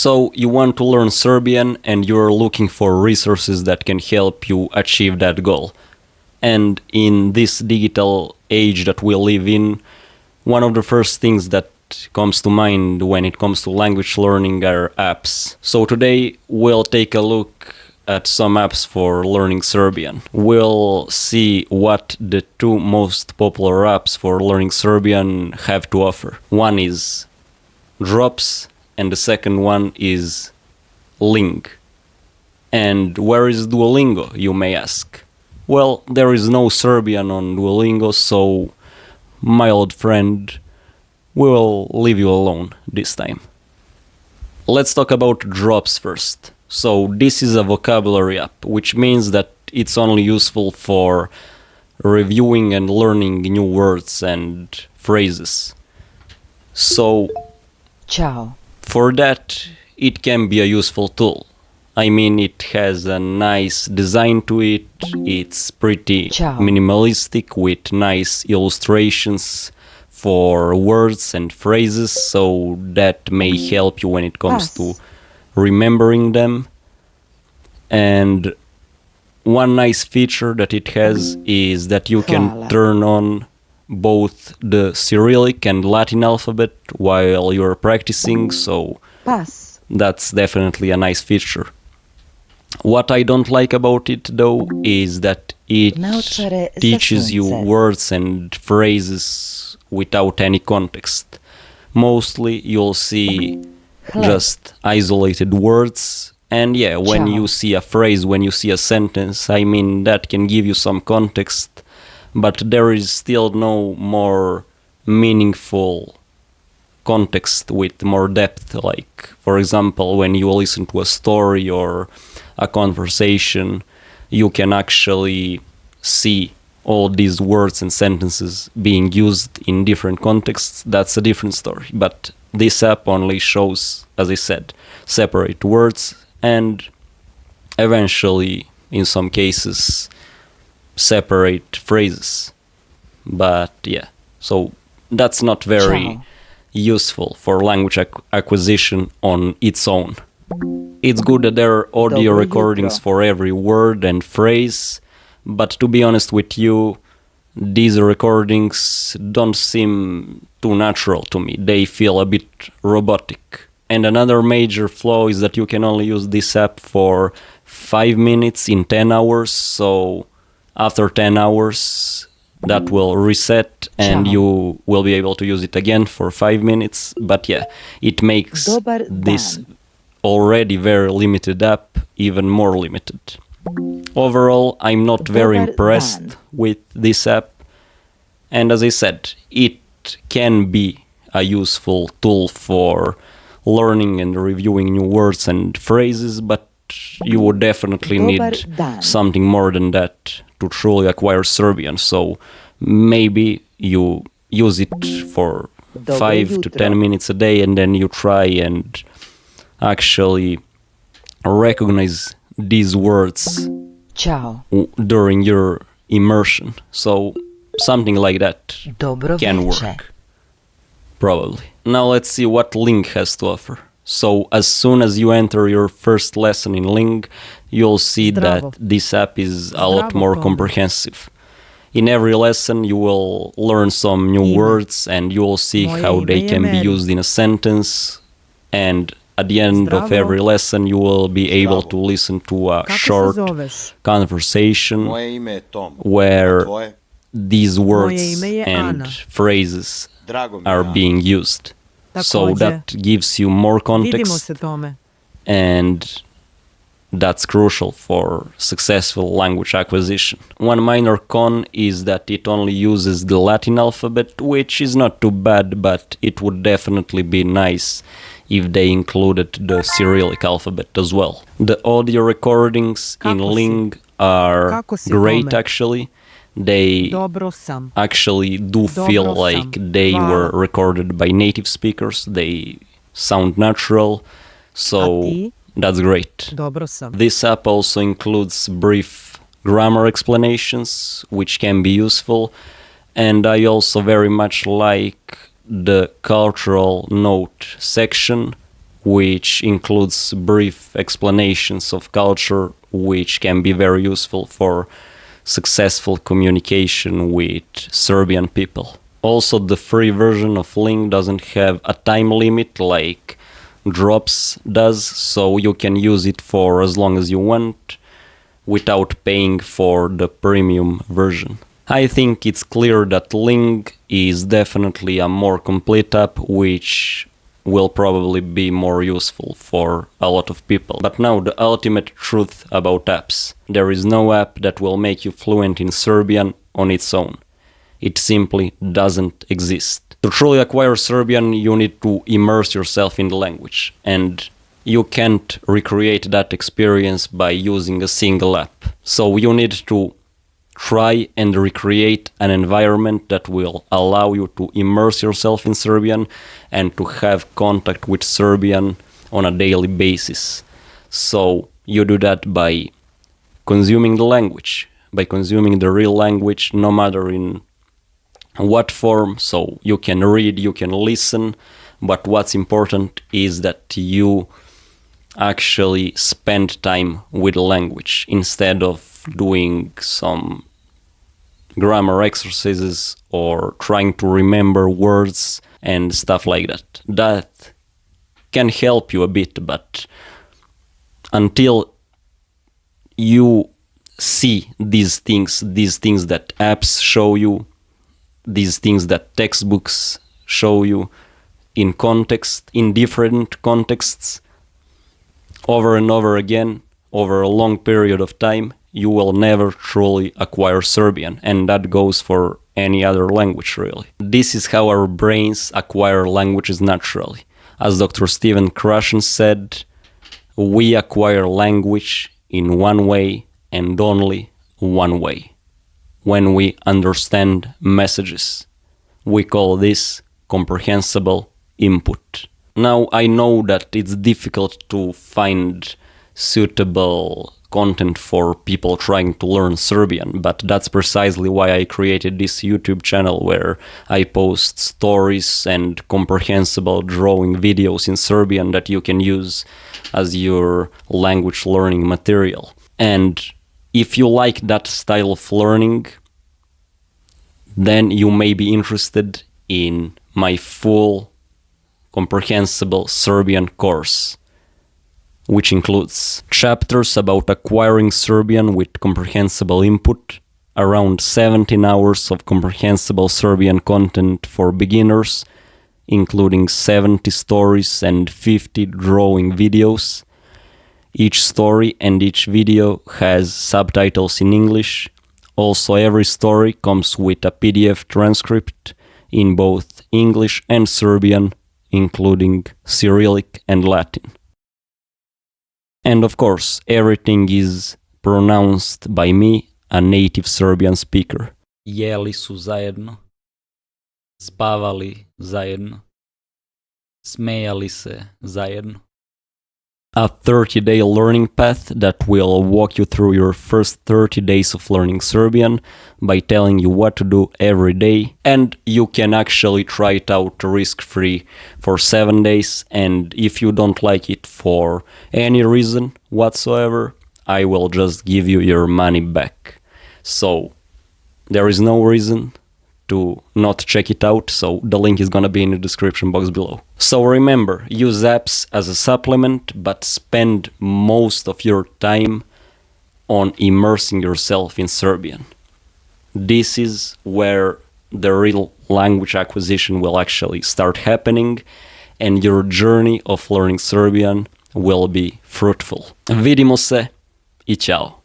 So you want to learn Serbian and you're looking for resources that can help you achieve that goal. And in this digital age that we live in, one of the first things that comes to mind when it comes to language learning are apps. So today we'll take a look at some apps for learning Serbian. We'll see what the two most popular apps for learning Serbian have to offer. One is Drops and the second one is Ling. And where is Duolingo, you may ask? Well, there is no Serbian on Duolingo, so my old friend, we will leave you alone this time. Let's talk about Drops first. So this is a vocabulary app, which means that it's only useful for reviewing and learning new words and phrases. So Ciao. for that, it can be a useful tool. I mean, it has a nice design to it, it's pretty minimalistic with nice illustrations for words and phrases, so that may help you when it comes to remembering them. And one nice feature that it has is that you can turn on both the Cyrillic and Latin alphabet while you're practicing, so that's definitely a nice feature. What I don't like about it though is that it teaches you words and phrases without any context. Mostly you'll see just isolated words, and yeah, when you see a phrase, when you see a sentence, I mean, that can give you some context, but there is still no more meaningful context with more depth. Like, for example, when you listen to a story or a conversation, you can actually see all these words and sentences being used in different contexts. That's a different story. But this app only shows, as I said, separate words and eventually, in some cases, separate phrases. But yeah, so that's not very useful for language acquisition on its own. It's good that there are audio recordings for every word and phrase, but to be honest with you, these recordings don't seem too natural to me. They feel a bit robotic. And another major flaw is that you can only use this app for 5 minutes in 10 hours, so after 10 hours that will reset and you will be able to use it again for 5 minutes. But yeah, it makes this already very limited app even more limited. Overall, I'm not very impressed with this app, and as I said, it can be a useful tool for learning and reviewing new words and phrases, but you would definitely need something more than that to truly acquire Serbian. So maybe you use it for 5 to 10 minutes a day and then you try and actually recognize these words during your immersion. So something like that can work, probably. Now let's see what Ling has to offer. So as soon as you enter your first lesson in Ling, you'll see that this app is a lot more comprehensive. In every lesson you will learn some new words and you will see how they can be used in a sentence, and at the end of every lesson you will be able to listen to a short conversation where these words and phrases are being used. So that gives you more context, and that's crucial for successful language acquisition. One minor con is that it only uses the Latin alphabet, which is not too bad, but it would definitely be nice if they included the Cyrillic alphabet as well. The audio recordings in Ling are great, actually. They actually do feel like they were recorded by native speakers. They sound natural, so that's great. This app also includes brief grammar explanations, which can be useful, and I also very much like the cultural note section, which includes brief explanations of culture, which can be very useful for successful communication with Serbian people. Also, the free version of Link doesn't have a time limit like Drops does, so you can use it for as long as you want without paying for the premium version. I think it's clear that Link is definitely a more complete app, which will probably be more useful for a lot of people. But now, the ultimate truth about apps. There is no app that will make you fluent in Serbian on its own. It simply doesn't exist. To truly acquire Serbian, you need to immerse yourself in the language, and you can't recreate that experience by using a single app. So you need to try and recreate an environment that will allow you to immerse yourself in Serbian and to have contact with Serbian on a daily basis. So you do that by consuming the language, by consuming the real language, no matter in what form. So you can read, you can listen, but what's important is that you actually spend time with the language instead of doing some grammar exercises or trying to remember words and stuff like that. That can help you a bit, but until you see these things that apps show you, these things that textbooks show you in context, in different contexts, over and over again, over a long period of time, you will never truly acquire Serbian, and that goes for any other language, really. This is how our brains acquire languages naturally. As Dr. Stephen Krashen said, we acquire language in one way and only one way: when we understand messages. We call this comprehensible input. Now, I know that it's difficult to find suitable content for people trying to learn Serbian, but that's precisely why I created this YouTube channel where I post stories and comprehensible drawing videos in Serbian that you can use as your language learning material. And if you like that style of learning, then you may be interested in my full comprehensible Serbian course, which includes chapters about acquiring Serbian with comprehensible input, around 17 hours of comprehensible Serbian content for beginners, including 70 stories and 50 drawing videos. Each story and each video has subtitles in English. Also, every story comes with a PDF transcript in both English and Serbian, including Cyrillic and Latin. And of course, everything is pronounced by me, a native Serbian speaker. Jeli su zajedno, spavali zajedno, smejali se zajedno. A 30-day learning path that will walk you through your first 30 days of learning Serbian by telling you what to do every day. And you can actually try it out risk-free for 7 days. And if you don't like it for any reason whatsoever, I will just give you your money back. So there is no reason to not check it out, so the link is gonna be in the description box below. So remember, use apps as a supplement, but spend most of your time on immersing yourself in Serbian. This is where the real language acquisition will actually start happening, and your journey of learning Serbian will be fruitful. Vidimo se I ćao.